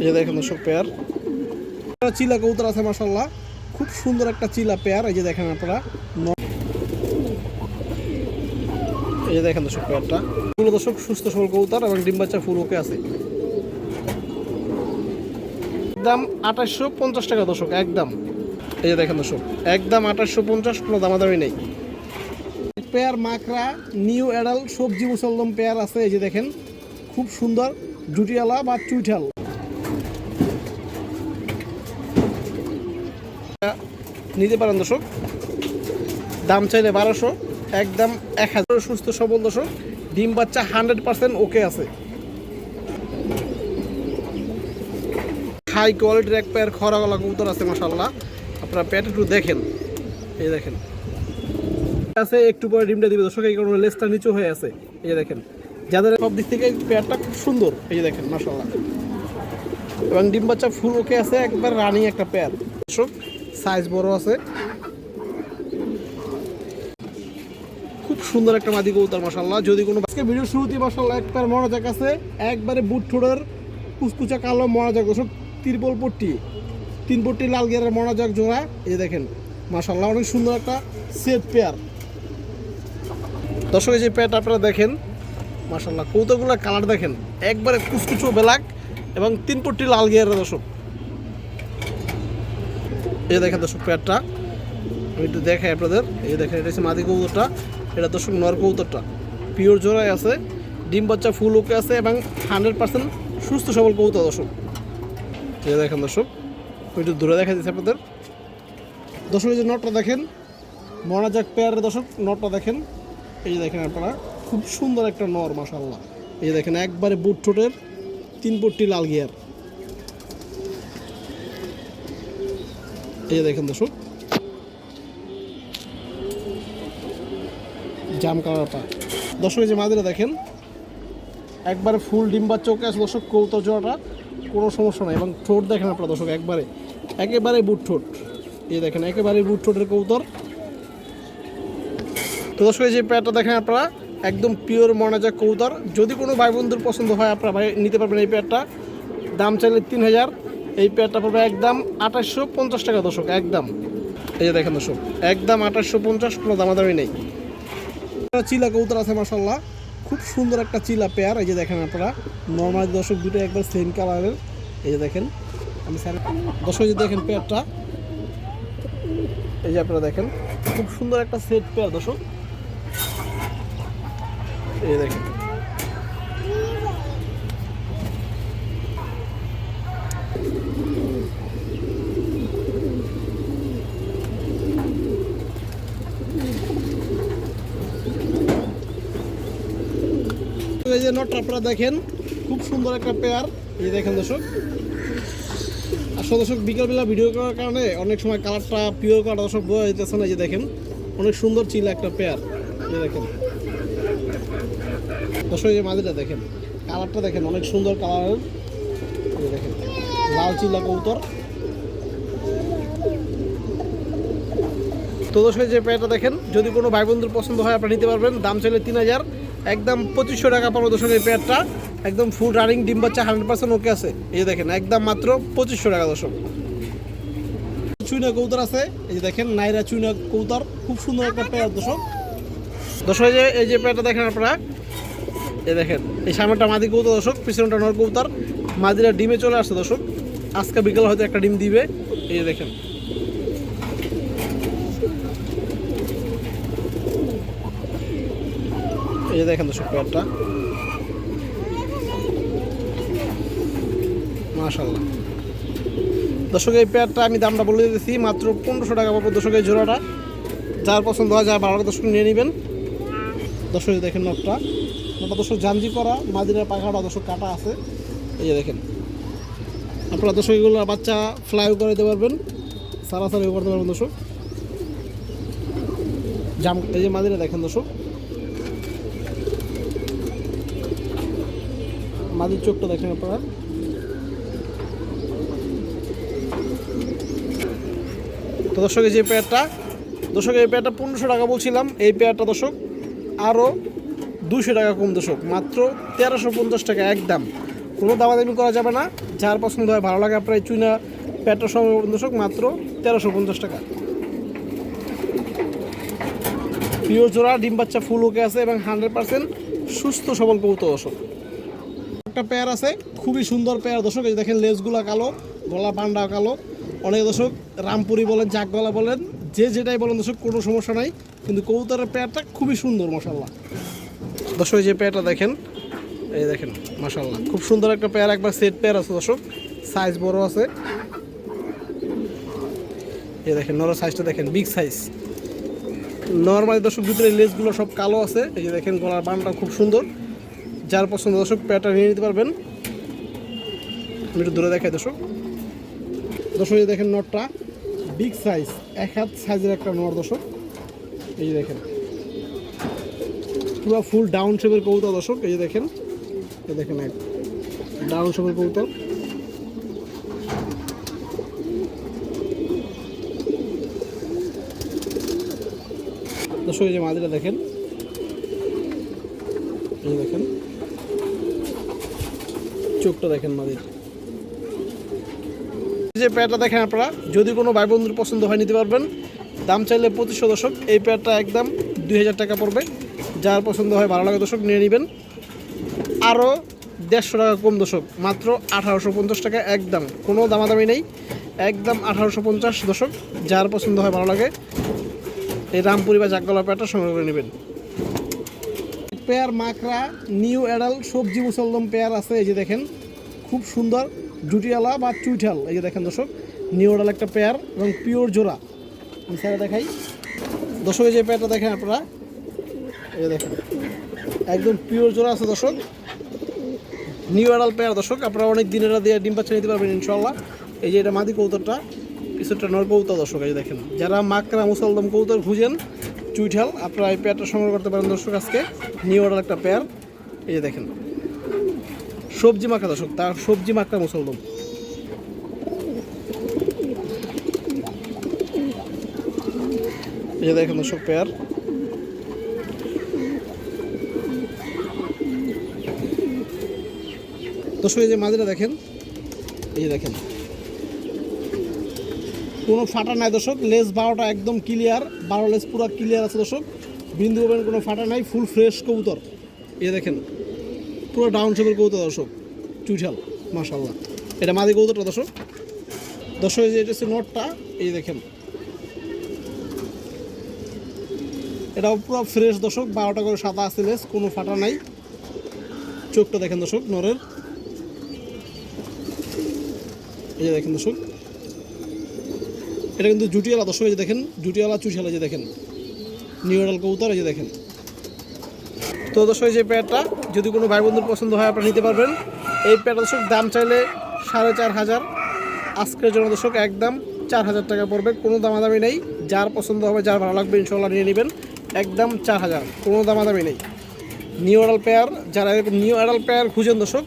এই যে দেখেন দর্শক পেয়ার চিলা কবুতর আছে মাশাআল্লাহ, খুব সুন্দর একটা চিলা পেয়ার। এই যে দেখেন আপনারা, এই যে দেখেন দর্শক পেয়ারটা পুরো দর্শক সুস্থ সবল কবুতর এবং ডিম বাচ্চা ফুল ওকে আছে। দাম 2850 টাকা দর্শক একদম। এই যে দেখেন দর্শক একদম 2850, কোনো দামাদামি নেই। পেয়ার মাকড়া নিউ অ্যাডাল সবজি মুসলদম পেয়ার আছে। এই যে দেখেন খুব সুন্দর জুটিয়ালা বা চুইঠাল, নিতে পারেন দর্শক। দাম চাইলে 1200, একদম 1000। সুস্থ সবল দর্শক, ডিম বাচ্চা 100% ওকে আছে। হাই কোয়ালিটির এক পেয়ার খরা গলা কবুতর আছে মাশাআল্লাহ, আপনারা পেট একটু দেখেন। এই দেখেন আছে, একটু পরে ডিমটা দিবে দর্শক, এই কারণে লেজটা নিচু হয়ে আছে। এই যে দেখেন যাদের সব দিক থেকে পেয়ারটা খুব সুন্দর। এই যে দেখেন মাশাআল্লাহ, এবং ডিম বাচ্চা ফুল ওকে আছে, একবার রানিং একটা পেয়ার দর্শক, সাইজ বড় আছে, খুব সুন্দর একটা মাদি কবুতর মাশাআল্লাহ। যদি কোনো আজকে ভিডিও শুরুতেই মাশাআল্লাহ এক পেয়ার মনোজাক আছে, একবারে বুট ঠোঁটের কুচকুচা কালো মনোজাক দর্শক, তিরপল পট্টি 3 পট্টি লাল গিয়ারের মনোজাক জোড়া। এই যে দেখেন মাশাআল্লাহ অনেক সুন্দর একটা সেট পেয়ার দর্শক। এই যে পেয়ারটা আপনারা দেখেন মাশাআল্লাহ, কবুতরগুলোর কালার দেখেন, একবারে কুচকুচো ব্ল্যাক এবং 3 পট্টি লাল গিয়ারের দর্শক। এই দেখেন দর্শক পেয়ারটা আমি একটু দেখাই আপনাদের। এই দেখেন এটা হচ্ছে মাদি কবুতরটা, এটা দর্শক নর কবুতরটা পিওর জোড়ায় আছে, ডিম বাচ্চা ফুল ওকে আছে এবং 100% সুস্থ সবল কবুতর দর্শক। এই দেখেন দর্শক আমি একটু দূরে দেখা দিচ্ছি আপনাদের। দর্শক এই যে নটটা দেখেন, মনাজাক পেয়ারের দর্শক নটটা দেখেন। এই যে দেখেন আপনারা, খুব সুন্দর একটা নর মাশাআল্লাহ। এই যে দেখেন একবারে বুট ঠোঁটের 3 পট্টি লাল গিয়ার। এই যে দেখেন দর্শক জাম কালারটা দর্শক। এই যে মাদিরা দেখেন একবারে ফুল ডিম বাচ্চা ওকে আছে দর্শক, কবুতর জোড়াটা কোনো সমস্যা নাই। এবং ঠোঁট দেখেন আপনারা দর্শক, একেবারে বুট ঠোঁট। এই দেখেন একেবারে বুট ঠোঁটের কবুতর। তো দর্শক এই যে পেয়ারটা দেখেন আপনারা, একদম পিওর মনাজাক কবুতর। যদি কোনো ভাই বন্ধুর পছন্দ হয় আপনারা ভাই নিতে পারবেন এই পেয়ারটা। দাম চাইলে 3000, এই পেয়ারটা পড়বে একদম 2850 টাকা দর্শক একদম। এই যে দেখেন দর্শক একদম 2850, কোনো দামাদামি নেই। চিলা কবুতর আছে মাশাআল্লাহ, খুব সুন্দর একটা চিলা পেয়ার। এই যে দেখেন আপনারা নর্মাল দর্শক দুটো একবার সেম কালারের। এই যে দেখেন আমি স্যার দর্শক যে দেখেন পেয়ারটা, এই যে আপনারা দেখেন খুব সুন্দর একটা সেট পেয়ার দর্শক। এই দেখেন এই যে নটটা আপনারা দেখেন, খুব সুন্দর একটা পেয়ার। এই দেখেন দর্শক, আসলে দর্শক বিকালবেলা ভিডিও করার কারণে অনেক সময় কালারটা পিওর কালার দর্শক বোঝা যেতেছে না। এই যে দেখেন অনেক সুন্দর চিলা একটা পেয়ার। এই দেখেন দর্শক এই যে মাদিটা দেখেন, কালারটা দেখেন অনেক সুন্দর কালারের। এই দেখেন লাল চিলা কবুতর। তো দর্শক যে পেয়ারটা দেখেন, যদি কোনো ভাই বন্ধুর পছন্দ হয় আপনারা নিতে পারবেন। দাম চাইলে 3000, একদম 2500 টাকা পাবো দর্শক এই পেয়ারটা। একদম ফুল রানিং ডিম বাচ্চা 100% ওকে আছে। এই যে দেখেন একদম মাত্র 2500 টাকা দর্শক। চুইনা কবুতর আছে, এই যে দেখেন নাইরা চুইনা কবুতর, খুব সুন্দর একটা পেয়ার দর্শক। দর্শক এই যে পেয়ারটা দেখেন আপনারা, এই দেখেন এই সামনেটা মাদি কবুতর দর্শক, পিছনটা নর কবুতর। মাদিরা ডিমে চলে আসছে দর্শক, আজকে বিকেল হয়তো একটা ডিম দিবে। এই যে দেখেন এই যে দেখেন দর্শক পেয়ারটা মাশাআল্লাহ। দর্শক এই পেয়ারটা আমি দামটা বলে দিতেছি, মাত্র 1500 টাকা পাবো দর্শক এই জোড়াটা। যার পছন্দ হয়, যার ভালো লাগে দর্শক নিয়ে নেবেন। দর্শক দেখেন নটটা দর্শক জাঞ্জি করা, মাদিরার পাখাটা দর্শক কাটা আছে। এই যে দেখেন আপনারা দর্শক এগুলো বাচ্চা ফ্লাই করে দিতে পারবেন, সারাসারি করতে পারবেন দর্শক। জাম এই যে মাদিরা দেখেন দর্শক, মাদির চোখটা দেখেন আপনারা। তো দর্শক এই যে পেয়ারটা দর্শক, এই পেয়ারটা 1500 টাকা বলছিলাম। এই পেয়ারটা দর্শক আরও 200 টাকা কম দর্শক, মাত্র 1350 টাকা একদম, কোনো দামাদামি করা যাবে না, যার পছন্দ হয় ভালো লাগে আপনার এই চুইনা পেয়ারটার সঙ্গে দর্শক মাত্র 1350 টাকা। পিওর জোড়া, ডিম বাচ্চা ফুল ওকে আছে এবং 100% সুস্থ সবল কবুতর দর্শক। একটা পেয়ার আছে খুবই সুন্দর পেয়ার দর্শক, এই দেখেন লেজগুলা কালো, গলা পান্ডা কালো। অনেক দর্শক রামপুরি বলেন, জাক গলা বলেন, যে যেটাই বলেন দর্শক কোনো সমস্যা নাই, কিন্তু কবুতরের পেয়ারটা খুবই সুন্দর মাশাআল্লাহ। দর্শক যে পেয়ারটা দেখেন, এই দেখেন মাশাআল্লাহ খুব সুন্দর একটা পেয়ার, একবার সেট পেয়ার আছে দর্শক, সাইজ বড় আছে। এই দেখেন নর সাইজটা দেখেন, বিগ সাইজ। নর্মালি দর্শক ভিতরে লেজগুলো সব কালো আছে। এই যে দেখেন গলার বানটা খুব সুন্দর, যার পছন্দ দর্শক পেয়ারটা নিয়ে নিতে পারবেন। আমি একটু দূরে দেখাই দর্শক। দর্শক এই দেখেন নটটা বিগ সাইজ, 1 হাত সাইজের একটা নর দর্শক। এই যে দেখেন পুরো ফুল ডাউন শেপের কবুতর দর্শক। এই যে দেখেন, এই দেখেন এক ডাউন শেপের কবুতর। দর্শক এই যে মাদিটা দেখেন, এই দেখেন চোখটা দেখেন মাদির। যে পেয়ারটা দেখেন আপনারা, যদি কোনো ভাই বন্ধুর পছন্দ হয় নিতে পারবেন। দাম চাইলে 2500 দর্শক। এই পেয়ারটা একদম 2000 টাকা পড়বে, যার পছন্দ হয় ভালো লাগে দর্শক নিয়ে নেবেন। আরও 150 টাকা কম দর্শক, মাত্র 1850 টাকা একদম, কোনো দামাদামি নেই, একদম 1850 দর্শক। যার পছন্দ হয় ভালো লাগে এই রামপুরি বা জাকগলা পেয়ারটা সংগ্রহ করে নেবেন। পেয়ার মাকড়া নিউ অ্যাডাল সবজি মুসলদম পেয়ার আছে। এই যে দেখেন খুব সুন্দর জুটিয়ালা বা চুইঠাল। এই যে দেখেন দর্শক নিউ অ্যাডাল একটা পেয়ার এবং পিওর জোড়া। আমি স্যার দেখাই দর্শক, এই যে পেয়ারটা দেখেন আপনারা, এই যে দেখেন একদম পিওর জোড়া আছে দর্শক, নিউ অ্যাডাল পেয়ার দর্শক। আপনারা অনেক দিনের দিয়ে ডিম বাচ্চা নিতে পারবেন ইনশাল্লাহ। এই যে এটা মাদি কবুতরটা, কিছুটা নর কবুতর দর্শক। এই যে দেখেন যারা মাকড়া মুসলদম কবুতর খুঁজেন চুইঠাল, আপনারা এই পেয়ারটা সংগ্রহ করতে পারেন দর্শক। আজকে নিউ অ্যাডাল একটা পেয়ার। এই যে দেখেন সবজি মাখা দর্শক, তার সবজি মাখা মুসলদম। এই যে দেখেন দর্শক পেয়ার। দর্শক এই যে মাদিটা দেখেন, এই যে দেখেন কোনো ফাটা নাই দর্শক, লেজ 12টা একদম ক্লিয়ার, 12 লেজ পুরো ক্লিয়ার আছে দর্শক, বিন্দু কোনো ফাটা নাই, ফুল ফ্রেশ কবুতর। এই দেখেন পুরো ডাউন শেপের কবুতর দর্শক, চুইঠাল মাশাআল্লাহ। এটা মাদি কবুতরটা দর্শক। দর্শক এই যে এটা হচ্ছে নটটা, এই দেখেন এটাও পুরো ফ্রেশ দর্শক, 12টা করে সাদা আছে লেজ, কোনো ফাটা নাই। চোখটা দেখেন দর্শক নরের, এই যে দেখেন দর্শক এটা কিন্তু জুটিয়ালা দর্শক। এই যে দেখেন জুটিয়ালা চুইঠাল, এই যে দেখেন নিউ অ্যাডাল কবুতর। এই যে দেখেন তো দর্শক এই যে পেয়ারটা যদি কোনো ভাই বন্ধুর পছন্দ হয় আপনারা নিতে পারবেন। এই পেয়ারটা দর্শক দাম চাইলে 4500, আজকের জন্য দর্শক একদম 4000 টাকা পড়বে, কোনো দামাদামি নেই। যার পছন্দ হবে, যার ভালো লাগবে ইনশাল্লাহ নিয়ে নেবেন, একদম 4000, কোনো দামাদামি নেই। নিউ অ্যাডাল পেয়ার, যারা এরকম নিউ অ্যাডাল পেয়ার খুঁজেন দর্শক,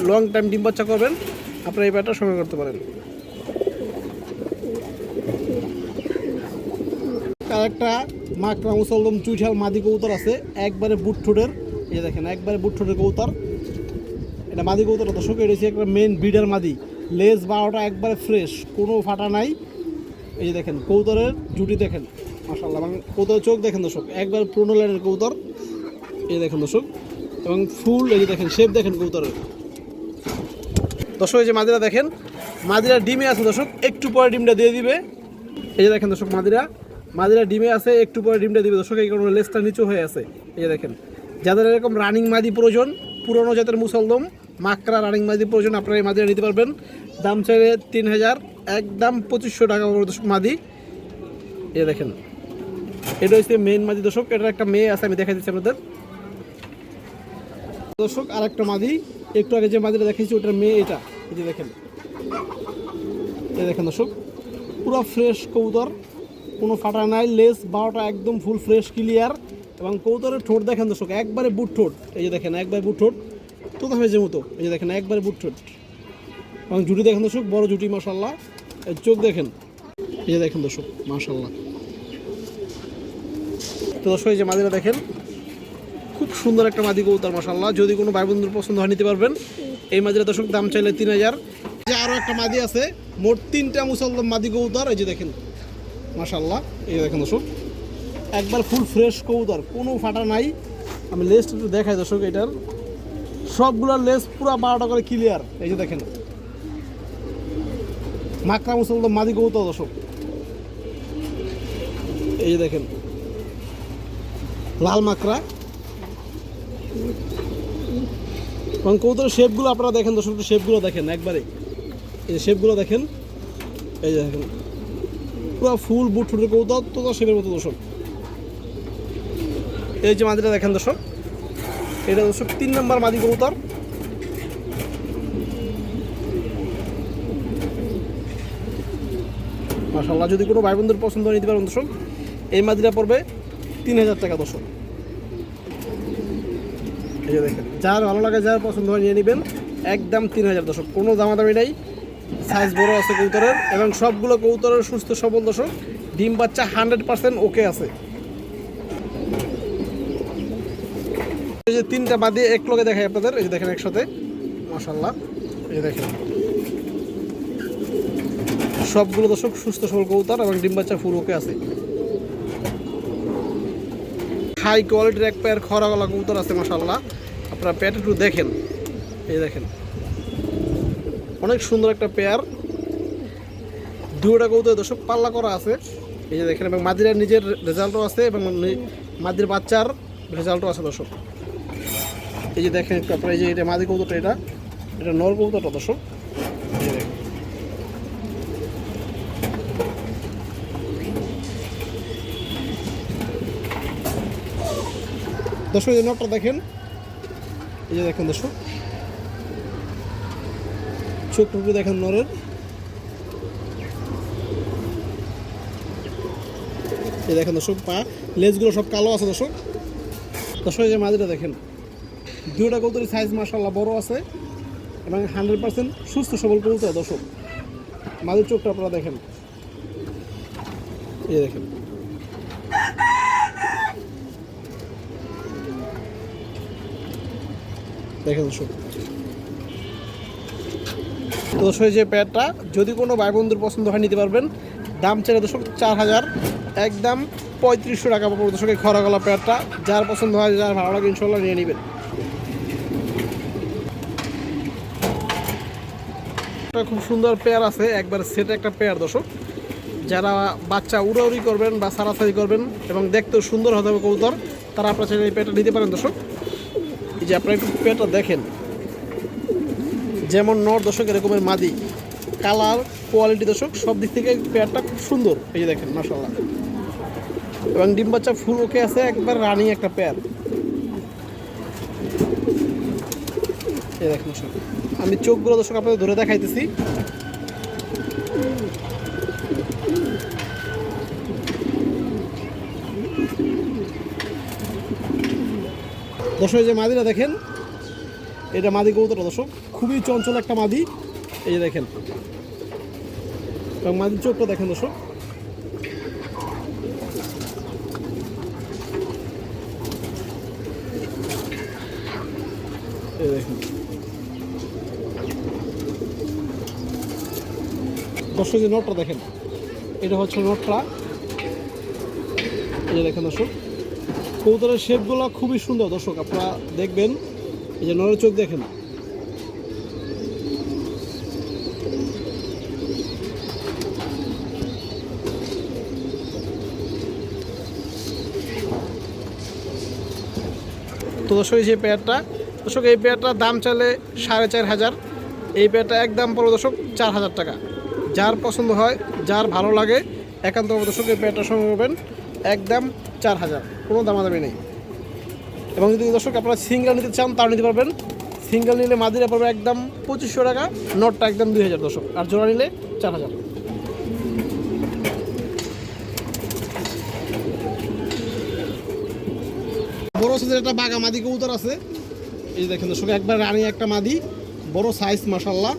লং টাইম ডিম বাচ্চা করবেন, আপনারা এই পেয়ারটা সংগ্রহ করতে পারেন। আর একটা মাকড়া মুসলদম চুইঠাল মাদি কবুতর আছে, একবারে বুট ঠোঁটের। এই দেখেন একবারে বুট ঠোঁটের কবুতর, এটা মাদি কবুতর দর্শক। এটা হচ্ছে একটা মেন ব্রিডার মাদি, লেজ 12টা একবারে ফ্রেশ, কোনো ফাটা নাই। এই যে দেখেন কবুতরের জুটি দেখেন মাশাআল্লাহ, মানে কবুতরের চোখ দেখেন দর্শক, একবার পুরনো লাইনের কবুতর। এই দেখেন দর্শক এবং ফুল, এই যে দেখেন শেপ দেখেন কবুতরের। দর্শক এই যে মাদিরা দেখেন, মাদিরা ডিমে আছে দর্শক, একটু পরে ডিমটা দিয়ে দিবে। এই যে দেখেন দর্শক মাদিরা ডিমে আছে, একটু পরে ডিমটা দিবে দর্শক, এই কারণে লেজটা নিচু হয়ে আছে। এই যে দেখেন যাদের এরকম রানিং মাদি প্রয়োজন, পুরনো জাতের মুসলদম মাকড়া রানিং মাদি প্রয়োজন, আপনারা এই মাদিরা নিতে পারবেন। দাম চাইলে 3000, একদম 2500 টাকা দর্শক মাদি। এই দেখেন এটা হচ্ছে মেন মাদি দর্শক, এটার একটা মেয়ে আছে, আমি দেখাই দিচ্ছি আপনাদের দর্শক। আর একটা মাদি, একটু আগে যে মাদিটা দেখাইছি ওটার মেয়ে এটা। এই যে দেখেন, এই দেখেন দর্শক পুরো ফ্রেশ কবুতর, কোনো ফাটা নাই, লেজ 12টা একদম ফুল ফ্রেশ ক্লিয়ার এবং কবুতরের ঠোঁট দেখেন দর্শক, একবারে বুট ঠোঁট। এই যে দেখেন একবারে বুট ঠোঁট, তোতা হয়েছে মতো। এই যে দেখেন একবারে বুট ঠোঁট এবং জুটি দেখেন দর্শক, বড় জুটি মাশাআল্লাহ। এই চোখ দেখেন, এই যে দেখেন দর্শক মাশাআল্লাহ। তো দর্শক এই যে মাদিরা দেখেন খুব সুন্দর একটা মাদি কবুতর মাশাআল্লাহ, যদি কোনো ভাই বন্ধুর পছন্দ হয় নিতে পারবেন। এই মাদিটা দর্শক দাম চাইলে 3000। যে আরও একটা মাদি আছে, মোট 3টা মুসলমান মাদি কবুতর। এই যে দেখেন মাশাআল্লাহ, এই দেখেন দর্শক একবার ফুল ফ্রেশ কবুতর, কোনো ফাটা নাই। আমি লেজটা একটু দেখাই দর্শক, এটার সবগুলোর লেজ পুরো 12টা করে ক্লিয়ার। এই যে দেখেন মাকড়া মুসলমান মাদি কবুতর দর্শক, এই যে দেখেন লাল মাকড়া। এবং কবুতরের শেপগুলো আপনারা দেখেন দর্শক, শেপগুলো দেখেন একবারে, এই শেপগুলো দেখেন, এই যে দেখেন পুরো ফুল বুট ফুটের কবুতর তো শেপের মতো দর্শক। এই যে মাদিটা দেখেন দর্শক, এটা দর্শক 3 নম্বর মাদি কবুতর। মাশাআল্লাহ, যদি কোনো ভাই বন্ধুর পছন্দ নিতে পারেন দর্শক, এই মাদিটা পড়বে 3000 টাকা দর্শক। এই যে দেখেন, যার ভালো লাগে, যার পছন্দ হয় নিয়ে নেবেন, একদম 3000 দর্শক, কোনো দামাদামি নাই। সাইজ বড় আছে কবুতরের, এবং সবগুলো কবুতরের সুস্থ সবল দর্শক, ডিম বাচ্চা 100% ওকে আছে। এই যে 3টা মাদি এক লগে দেখাই আপনাদের, এই যে দেখেন একসাথে মাশাআল্লাহ, এই দেখেন সবগুলো দর্শক সুস্থ সবল কবুতর এবং ডিম বাচ্চা ফুল ওকে আছে। হাই কোয়ালিটির এক পেয়ার খরা গলা কবুতর আছে মাশাআল্লাহ, আপনারা পেয়ারটা একটু দেখেন, এই দেখেন অনেক সুন্দর একটা পেয়ার। 2টা কবুতর দর্শক পাল্লা করা আছে, এই যে দেখেন, এবং মাদির নিজের রেজাল্টও আছে এবং মাদির বাচ্চার রেজাল্টও আছে দর্শক। এই যে দেখেন একটু আপনারা, এই যে এটা মাদি কবুতরটা, এটা নর কবুতরটা দর্শক। দর্শক এই নটটা দেখেন, এই যে দেখেন দর্শক চোখ টুকু দেখেন নরের, এই দেখেন দর্শক পা লেজগুলো সব কালো আছে দর্শক। দর্শক এই যে মাদিটা দেখেন, 2টা কবুতরের সাইজ মাশাআল্লাহ বড় আছে এবং 100% সুস্থ সবল কবুতর দর্শক। মাদির চোখটা আপনারা দেখেন, এই দেখেন দেখেন দর্শক। তো দর্শক যে প্যাডটা যদি কোনো ভাই বন্ধুর পছন্দ হয় নিতে পারবেন, দাম চাইলে দর্শক 4000, একদম 3500 টাকা পড়বে দর্শক এই খরা গলা প্যাডটা। যার পছন্দ হয়, যার ভালো লাগে ইনশাল্লাহ নিয়ে নেবেন। খুব সুন্দর পেয়ার আছে, একবার সেট একটা পেয়ার দর্শক। যারা বাচ্চা উড়াউড়ি করবেন বা সারাসারি করবেন এবং দেখতেও সুন্দর হতে হবে কবুতর, তারা আপনার চাইলে এই পেয়ারটা নিতে পারেন দর্শক। এই যে আপনারা একটু পেয়ারটা দেখেন, যেমন নর দর্শক এরকমের মাদি, কালার কোয়ালিটি দর্শক সব দিক থেকে পেয়ারটা খুব সুন্দর। এই যে দেখেন মাশাআল্লাহ, এবং ডিম বাচ্চা ফুল ওকে আছে, একবার রানিং একটা পেয়ার। এই দেখেন দর্শক, আমি চোখগুলো দর্শক আপনাদের ধরে দেখাইতেছি। দর্শক যে মাদিটা দেখেন, এটা মাদি কবুতরটা দর্শক, খুবই চঞ্চল একটা মাদি। এই যে দেখেন, এবং মাদির চোখটা দেখেন দর্শক, এই দেখেন দর্শক যে নটটা দেখেন, এটা হচ্ছে নটটা। এই যে দেখেন দর্শক, কবুতরের শেপগুলো খুবই সুন্দর দর্শক, আপনারা দেখবেন। এই যে নরের চোখ দেখেন, তো দর্শক এই যে পেয়ারটা দর্শক, এই পেয়ারটার দাম চাইলে 4500, এই পেয়ারটা একদম পড়বে দর্শক 4000 টাকা। যার পছন্দ হয়, যার ভালো লাগে, একান্ত দর্শক এই পেয়ারটা সংগ্রহ করবেন, একদম 4000, কোনো দামাদামি নেই। এবং যদি দর্শক আপনারা সিঙ্গেল নিতে চান তাও নিতে পারবেন। সিঙ্গেল নিলে মাদিরা পড়বে একদম 2500 টাকা, নটটা একদম 2000 দর্শক, আর জোড়া নিলে 4000। বড় সাইজের একটা বাঘা মাদি কবুতর আছে, এই যে দেখেন দর্শক, একবার রানি একটা মাদি, বড় সাইজ মাশাআল্লাহ।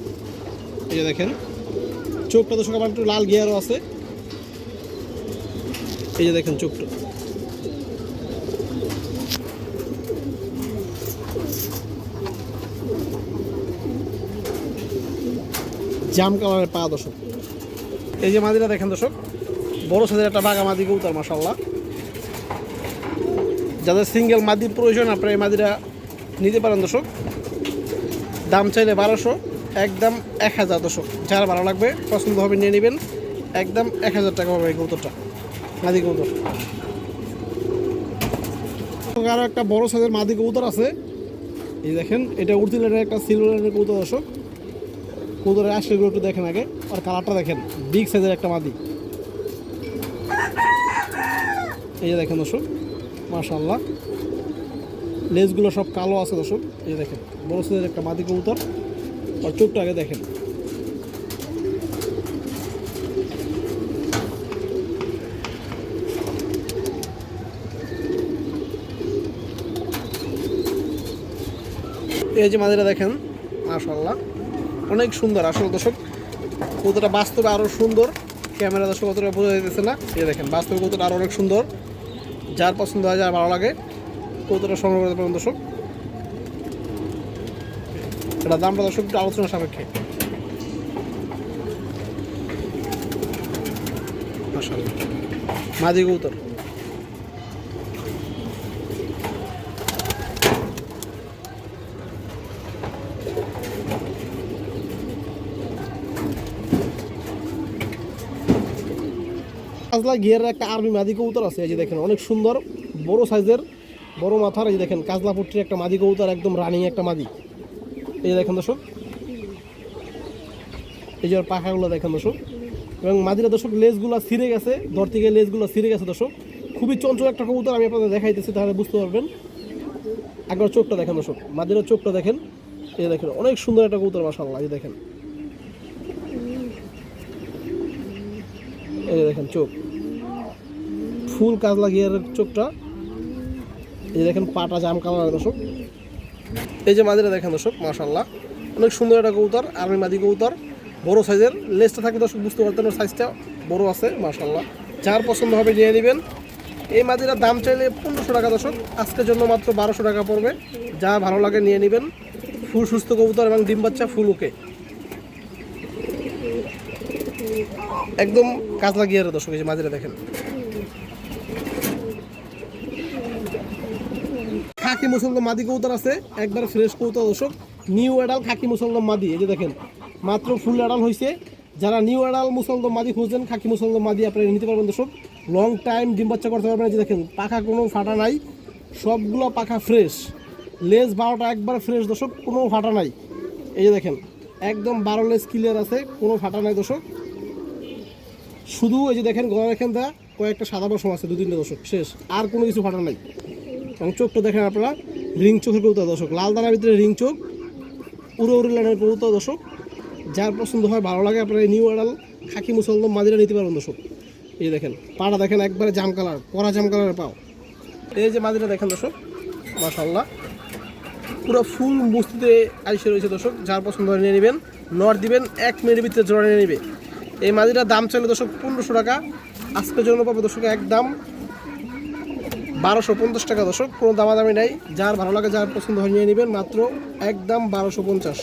এই যে দেখেন চোখটা দর্শক আবার একটু লাল গিয়ারও আছে, এই যে দেখেন চোখটা। জাম কালারের পা দর্শক। এই যে মাদিটা দেখেন দর্শক, বড় সাইজের একটা বাঘা মাদি কবুতর মাশাআল্লাহ। যাদের সিঙ্গেল মাদির প্রয়োজন আপনারা এই মাদিটা নিতে পারেন দর্শক। দাম চাইলে 1200, একদম 1000 দর্শক। যারা ভালো লাগবে পছন্দ হবে নিয়ে নেবেন, একদম 1000 টাকা হবে এই কবুতরটা, মাদি কবুতর। আরও একটা বড় সাইজের মাদি কবুতর আছে, এই দেখেন এটা উর্তি লাইনের একটা সিলভার লাইনের কবুতর দর্শক। কবুতরের আশিগুলো একটু দেখেন আগে, আর কালারটা দেখেন, বিগ সাইজের একটা মাদি। এই যে দেখেন দর্শক মাশাআল্লাহ, লেজগুলো সব কালো আছে দর্শক। এই যে দেখেন বড় সাইজের একটা মাদি কবুতর, আর চোখটা আগে দেখেন। এই যে মাদিটা দেখেন মাশাআল্লাহ, অনেক সুন্দর আসলে দর্শক। কবুতরটা বাস্তবে আরও সুন্দর, ক্যামেরা দর্শক কতটা বোঝা যাইতেছে না। এই দেখেন বাস্তবে কবুতরটা আরও অনেক সুন্দর। যার পছন্দ হয়, যার ভালো লাগে কবুতরটা সংগ্রহ করতে পারেন দর্শক। এটা দামটা দর্শক একটু আলোচনা সাপেক্ষে। মাশাআল্লাহ মাদি কবুতর। কাজলা গিয়ারের একটা আর্মি মাদি কবুতর আছে, এই যে দেখেন অনেক সুন্দর বড় সাইজের বড় মাথার। এই যে দেখেন কাজলা পুট্টির একটা মাদি কবুতর, একদম রানিং একটা মাদি। এই যে দেখেন দর্শক, এই যে পাখাগুলো দেখেন দর্শক। এবং মাদিরা দর্শক লেজগুলো ছিঁড়ে গেছে, ধর থেকে লেজগুলো ছিঁড়ে গেছে দর্শক। খুবই চঞ্চল একটা কবুতর, আমি আপনাদের দেখাইতেছি তাহলে বুঝতে পারবেন। একবার চোখটা দেখেন দর্শক, মাদিরার চোখটা দেখেন। এই দেখেন অনেক সুন্দর একটা কবুতর মাশাআল্লাহ। এই দেখেন, এই দেখেন চোখ ফুল কাজলা গিয়ারের চোখটা। এই দেখেন পাটা জাম কালার দর্শক। এই যে মাদিরা দেখেন দর্শক মাশাআল্লাহ, অনেক সুন্দর একটা কবুতর, আর্মি মাদি কবুতর, বড় সাইজের। লেজটা থাকে দর্শক বুঝতে পারতেন, সাইজটা বড় আছে মাশাআল্লাহ। যার পছন্দ হবে নিয়ে নেবেন। এই মাদিরার দাম চাইলে 1500 টাকা দর্শক, আজকের জন্য মাত্র 1200 টাকা পড়বে। যা ভালো লাগে নিয়ে নেবেন। ফুল সুস্থ কবুতর এবং ডিম বাচ্চা ফুল ওকে, একদম কাজলা গিয়ারের দর্শক। এই যে মাদিরা দেখেন, খাকি মুসলমান মাদি কবুতর আছে, একবার ফ্রেশ কবুতর দর্শক, নিউ অ্যাডাল খাকি মুসলমান মাদি। এই যে দেখেন মাত্র ফুল অ্যাডাল হয়েছে। যারা নিউ অ্যাডাল মুসলমান মাদি খুঁজছেন, খাকি মুসলমান মাদি আপনারা নিতে পারবেন দর্শক। লং টাইম ডিম বাচ্চা করতে পারবেন। এই যে দেখেন পাখা কোনো ফাটা নাই, সবগুলো পাখা ফ্রেশ। লেজ 12টা একবার ফ্রেশ দর্শক, কোনো ফাটা নাই। এই যে দেখেন একদম 12 লেজ ক্লিয়ার আছে, কোনো ফাটা নাই দর্শক। শুধু এই যে দেখেন গলার এখানটা কয়েকটা সাদা বসম আছে, 2-3টা দর্শক, শেষ। আর কোনো কিছু ফাটা নাই। এবং চোখটা দেখেন আপনারা, রিং চোখের কবুতর দর্শক, লাল দানার ভিতরে রিং চোখ, উড়ি লাইনের কবুতর দর্শক। যার পছন্দ হয় ভালো লাগে আপনারা এই নিউ অ্যাডাল খাকি মুসলমান মাদিরা নিতে পারবেন দর্শক। এই দেখেন পাটা দেখেন একবারে জাম কালার, কড়া জাম কালারের পাও। এই যে মাদিরা দেখেন দর্শক মাশাআল্লাহ, পুরো ফুল মস্তিতে আইসে রয়েছে দর্শক। যার পছন্দ হয় নিয়ে নেবেন, নট দিবেন 1 মিনিটের ভিতরে জোড়া নিয়ে নেবে। এই মাদিরার দাম চাইলে দর্শক 1500 টাকা, আজকের জন্য পাবে দর্শক একদম 1250 টাকা দর্শক। কোনো দামাদামি নাই, যার ভালো লাগে যার পছন্দ হয় নিয়ে নেবেন, মাত্র একদম 1250।